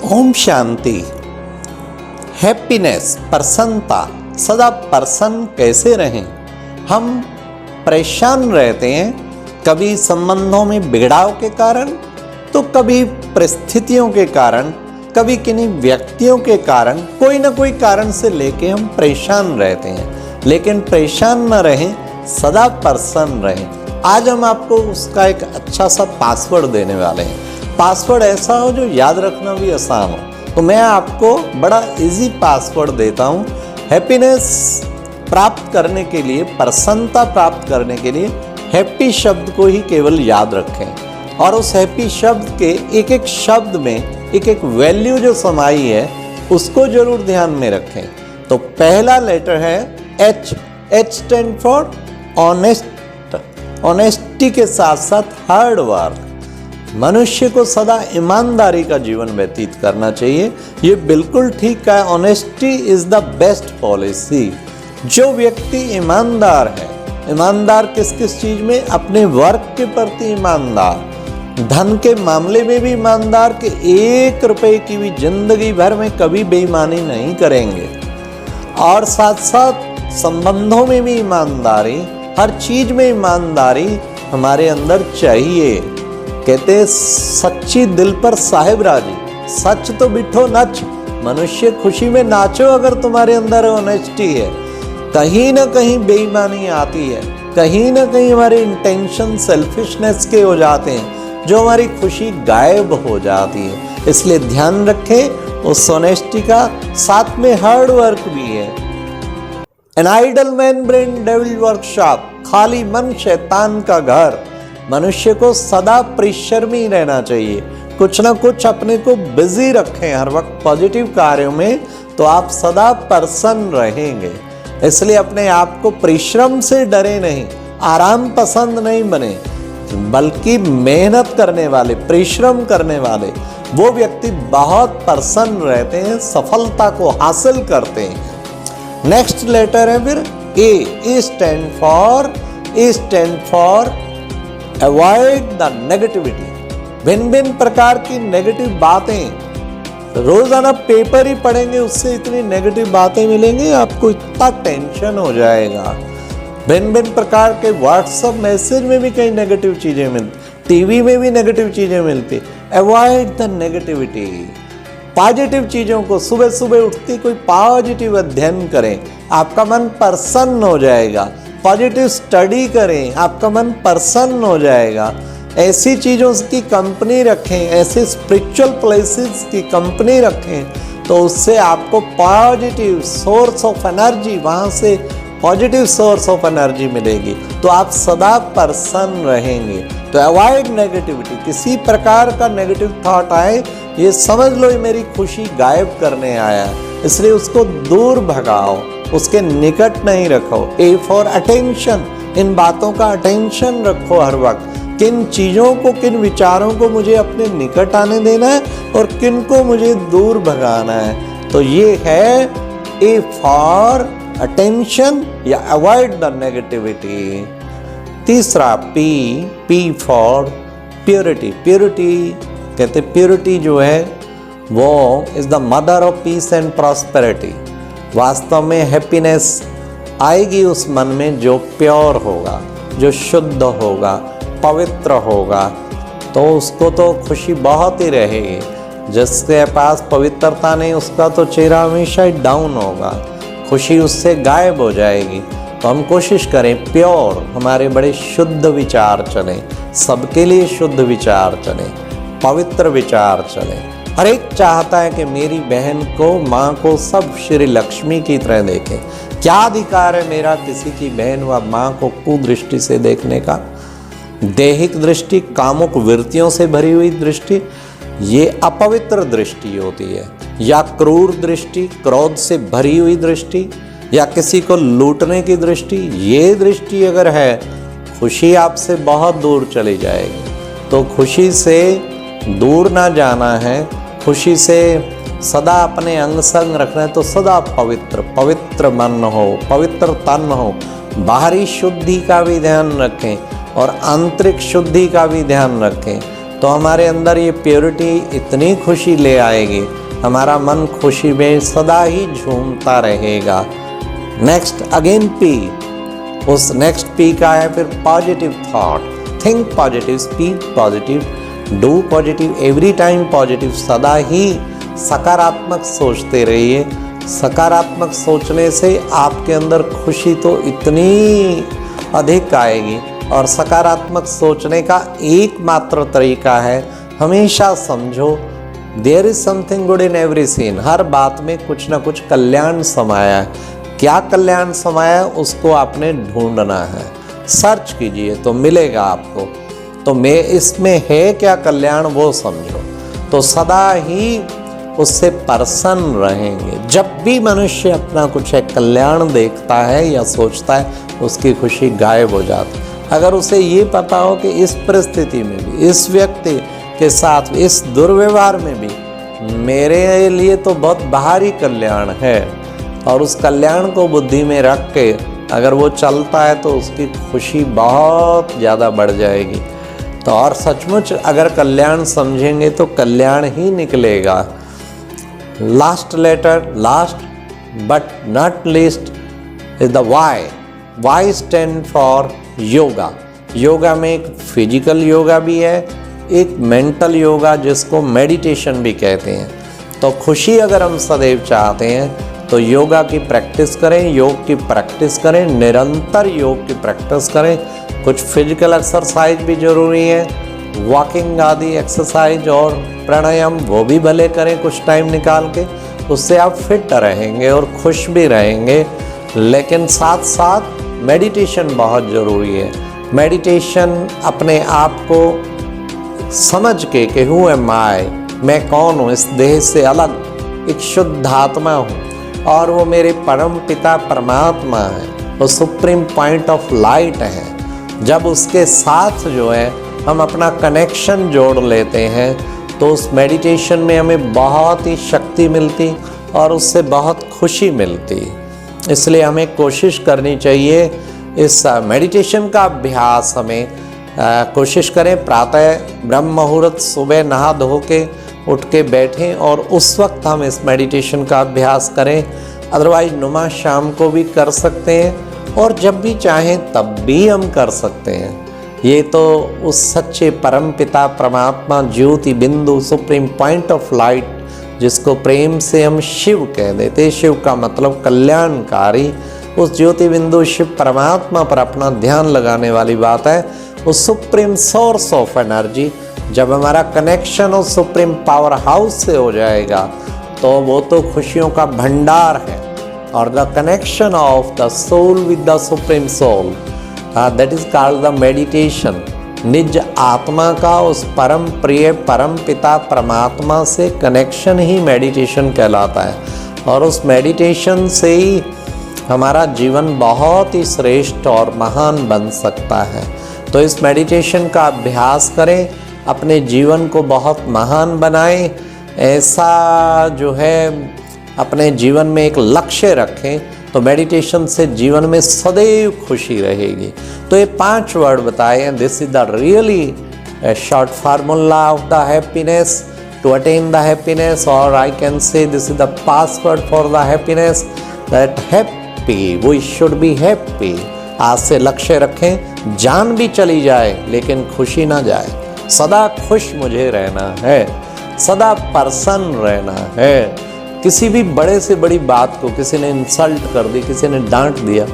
Om Shanti. Happiness, प्रसन्नता, सदा प्रसन्न कैसे रहें? हम परेशान रहते हैं, कभी संबंधों में बिगड़ाव के कारण, तो कभी परिस्थितियों के कारण, कभी किन्हीं व्यक्तियों के कारण, कोई ना कोई कारण से लेके हम परेशान रहते हैं। लेकिन परेशान न रहें, सदा प्रसन्न रहें। आज हम आपको उसका एक अच्छा सा पासवर्ड देने वाले हैं। पासवर्ड ऐसा हो जो याद रखना भी आसान हो। तो मैं आपको बड़ा इजी पासवर्ड देता हूँ। हैप्पीनेस प्राप्त करने के लिए, प्रसन्नता प्राप्त करने के लिए हैप्पी शब्द को ही केवल याद रखें और उस हैप्पी शब्द के एक एक शब्द में एक एक वैल्यू जो समाई है उसको जरूर ध्यान में रखें। तो पहला लेटर है H. H stand for honest. Honesty के साथ साथ हार्ड वर्क। मनुष्य को सदा ईमानदारी का जीवन व्यतीत करना चाहिए। ये बिल्कुल ठीक है। Honesty is the best policy. जो व्यक्ति ईमानदार है, ईमानदार किस किस चीज में? अपने वर्क के प्रति ईमानदार, धन के मामले में भी ईमानदार कि 1 रुपए की भी जिंदगी भर में कभी बेईमानी नहीं करेंगे, और साथ साथ संबंधों में भी ईमानदारी, हर चीज में ईमानदारी हमारे अंदर चाहिए। कहते सच्ची दिल पर साहिब राजी, सच तो बिठो नच। मनुष्य खुशी में नाचो अगर तुम्हारे अंदर ऑनेस्टी है। कहीं ना कहीं बेईमानी आती है, कहीं ना कहीं हमारे इंटेंशन सेल्फिशनेस के हो जाते हैं, जो हमारी खुशी गायब हो जाती है। इसलिए ध्यान रखें उस ऑनेस्टी का। साथ में हार्ड वर्क भी है। An idle man brain devil workshop. खाली मन शैतान का घर। मनुष्य को सदा परिश्रमी रहना चाहिए। कुछ ना कुछ अपने को बिजी रखें हर वक्त पॉजिटिव कार्यों में, तो आप सदा प्रसन्न रहेंगे। इसलिए अपने आप को परिश्रम से डरे नहीं, आराम पसंद नहीं बने, बल्कि मेहनत करने वाले, परिश्रम करने वाले वो व्यक्ति बहुत प्रसन्न रहते हैं, सफलता को हासिल करते हैं। नेक्स्ट लेटर है फिर A. A stand for avoid the negativity. भिन्न भिन्न प्रकार की नेगेटिव बातें, रोजाना पेपर ही पढ़ेंगे उससे इतनी नेगेटिव बातें मिलेंगी, आपको इतना टेंशन हो जाएगा। भिन्न भिन्न प्रकार के व्हाट्सएप मैसेज में भी कई नेगेटिव चीजें मिलती, टीवी में भी नेगेटिव चीजें मिलती। Avoid the negativity. पॉजिटिव चीजों को, सुबह सुबह उठते कोई पॉजिटिव अध्ययन करें, आपका मन प्रसन्न हो जाएगा। पॉजिटिव स्टडी करें, आपका मन प्रसन्न हो जाएगा। ऐसी चीज़ों की कंपनी रखें, ऐसे स्पिरिचुअल प्लेसेस की कंपनी रखें, तो उससे आपको पॉजिटिव सोर्स ऑफ एनर्जी, वहाँ से पॉजिटिव सोर्स ऑफ एनर्जी मिलेगी, तो आप सदा प्रसन्न रहेंगे। तो अवॉइड नेगेटिविटी। किसी प्रकार का नेगेटिव थॉट आए, ये समझ लो ये मेरी खुशी गायब करने आया, इसलिए उसको दूर भगाओ, उसके निकट नहीं रखो। A for attention. इन बातों का अटेंशन रखो हर वक्त। किन चीज़ों को, किन विचारों को मुझे अपने निकट आने देना है और किन को मुझे दूर भगाना है। तो ये है ए फॉर अटेंशन या अवॉइड द नेगेटिविटी। तीसरा पी फॉर प्योरिटी। प्योरिटी कहते, प्योरिटी जो है वो is the mother of peace and prosperity. वास्तव में हैप्पीनेस आएगी उस मन में जो प्योर होगा, जो शुद्ध होगा, पवित्र होगा, तो उसको तो खुशी बहुत ही रहेगी। जिसके पास पवित्रता नहीं, उसका तो चेहरा हमेशा डाउन होगा, खुशी उससे गायब हो जाएगी। तो हम कोशिश करें प्योर, हमारे बड़े शुद्ध विचार चलें, सबके लिए शुद्ध विचार चलें, पवित्र विचार चलें। हर एक चाहता है कि मेरी बहन को, माँ को सब श्री लक्ष्मी की तरह देखें। क्या अधिकार है मेरा किसी की बहन व माँ को कुदृष्टि से देखने का? दैहिक दृष्टि, कामुक वृत्तियों से भरी हुई दृष्टि, ये अपवित्र दृष्टि होती है। या क्रूर दृष्टि, क्रोध से भरी हुई दृष्टि, या किसी को लूटने की दृष्टि, ये दृष्टि अगर है, खुशी आपसे बहुत दूर चली जाएगी। तो खुशी से दूर ना जाना है, खुशी से सदा अपने अंग संग रखना है। तो सदा पवित्र मन हो, पवित्र तन हो। बाहरी शुद्धि का भी ध्यान रखें और आंतरिक शुद्धि का भी ध्यान रखें। तो हमारे अंदर ये प्योरिटी इतनी खुशी ले आएगी, हमारा मन खुशी में सदा ही झूमता रहेगा। नेक्स्ट अगेन पी, उस नेक्स्ट पी का है फिर positive thought. Think positive, speak positive, do positive, every time positive. सदा ही सकारात्मक सोचते रहिए। सकारात्मक सोचने से आपके अंदर खुशी तो इतनी अधिक आएगी। और सकारात्मक सोचने का एकमात्र तरीका है, हमेशा समझो there is something good in every scene. हर बात में कुछ ना कुछ कल्याण समाया है। क्या कल्याण समाया है उसको आपने ढूंढना है। सर्च कीजिए तो मिलेगा आपको। तो मैं इसमें है क्या कल्याण वो समझो, तो सदा ही उससे प्रसन्न रहेंगे। जब भी मनुष्य अपना कुछ एक कल्याण देखता है या सोचता है, उसकी खुशी गायब हो जाती है। अगर उसे ये पता हो कि इस परिस्थिति में भी, इस व्यक्ति के साथ, इस दुर्व्यवहार में भी मेरे लिए तो बहुत बाहरी कल्याण है, और उस कल्याण को बुद्धि में रख के अगर वो चलता है तो उसकी खुशी बहुत ज़्यादा बढ़ जाएगी। तो और सचमुच अगर कल्याण समझेंगे तो कल्याण ही निकलेगा। Last letter, last but not least is the Y. Y stand for yoga. Yoga में एक फिजिकल योगा भी है, एक मेंटल योगा जिसको मेडिटेशन भी कहते हैं। तो खुशी अगर हम सदैव चाहते हैं तो योगा की प्रैक्टिस करें, योग की प्रैक्टिस करें, निरंतर योग की प्रैक्टिस करें। कुछ फिजिकल एक्सरसाइज भी ज़रूरी है, वॉकिंग आदि एक्सरसाइज और प्राणायाम वो भी भले करें कुछ टाइम निकाल के। उससे आप फिट रहेंगे और खुश भी रहेंगे। लेकिन साथ साथ मेडिटेशन बहुत ज़रूरी है। मेडिटेशन अपने आप को समझ के कि हूँ एम आई, मैं कौन हूँ, इस देह से अलग एक शुद्ध आत्मा हूँ और वो मेरे परम पिता परमात्मा है, वो सुप्रीम पॉइंट ऑफ लाइट है। जब उसके साथ जो है हम अपना कनेक्शन जोड़ लेते हैं तो उस मेडिटेशन में हमें बहुत ही शक्ति मिलती और उससे बहुत खुशी मिलती। इसलिए हमें कोशिश करनी चाहिए इस मेडिटेशन का अभ्यास हमें कोशिश करें। प्रातः ब्रह्म मुहूर्त सुबह नहा धो के उठ के बैठें और उस वक्त हम इस मेडिटेशन का अभ्यास करें। अदरवाइज नुमा शाम को भी कर सकते हैं और जब भी चाहें तब भी हम कर सकते हैं। ये तो उस सच्चे परम पिता परमात्मा ज्योति बिंदु सुप्रीम पॉइंट ऑफ लाइट जिसको प्रेम से हम शिव कह देते, शिव का मतलब कल्याणकारी, उस ज्योति बिंदु शिव परमात्मा पर अपना ध्यान लगाने वाली बात है। उस सुप्रीम सोर्स ऑफ एनर्जी जब हमारा कनेक्शन उस सुप्रीम पावर हाउस से हो जाएगा तो वो तो खुशियों का भंडार है। और the connection of the soul with the supreme soul, that is called the meditation. निज आत्मा का उस परम प्रिय परम पिता परमात्मा से कनेक्शन ही मेडिटेशन कहलाता है। और उस मेडिटेशन से ही हमारा जीवन बहुत ही श्रेष्ठ और महान बन सकता है। तो इस मेडिटेशन का अभ्यास करें, अपने जीवन को बहुत महान बनाएं। ऐसा जो है अपने जीवन में एक लक्ष्य रखें तो मेडिटेशन से जीवन में सदैव खुशी रहेगी। तो ये 5 वर्ड बताए हैं। This is the really short formula of the happiness to attain the happiness, और I can say this is the password for the happiness, that happy we should be happy. आज से लक्ष्य रखें, जान भी चली जाए लेकिन खुशी ना जाए। सदा खुश मुझे रहना है, सदा प्रसन्न रहना है। किसी भी बड़े से बड़ी बात को किसी ने इंसल्ट कर दी, किसी ने डांट दिया,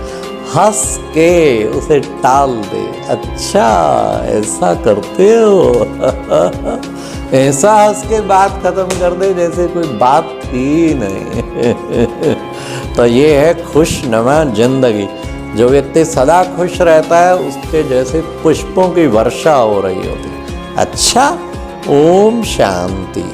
हंस के उसे टाल दे। अच्छा ऐसा करते हो ऐसा हंस के बात खत्म कर दे जैसे कोई बात थी नहीं। तो ये है खुशनुमा जिंदगी। जो व्यक्ति सदा खुश रहता है उसके जैसे पुष्पों की वर्षा हो रही होती। अच्छा, ओम शांति।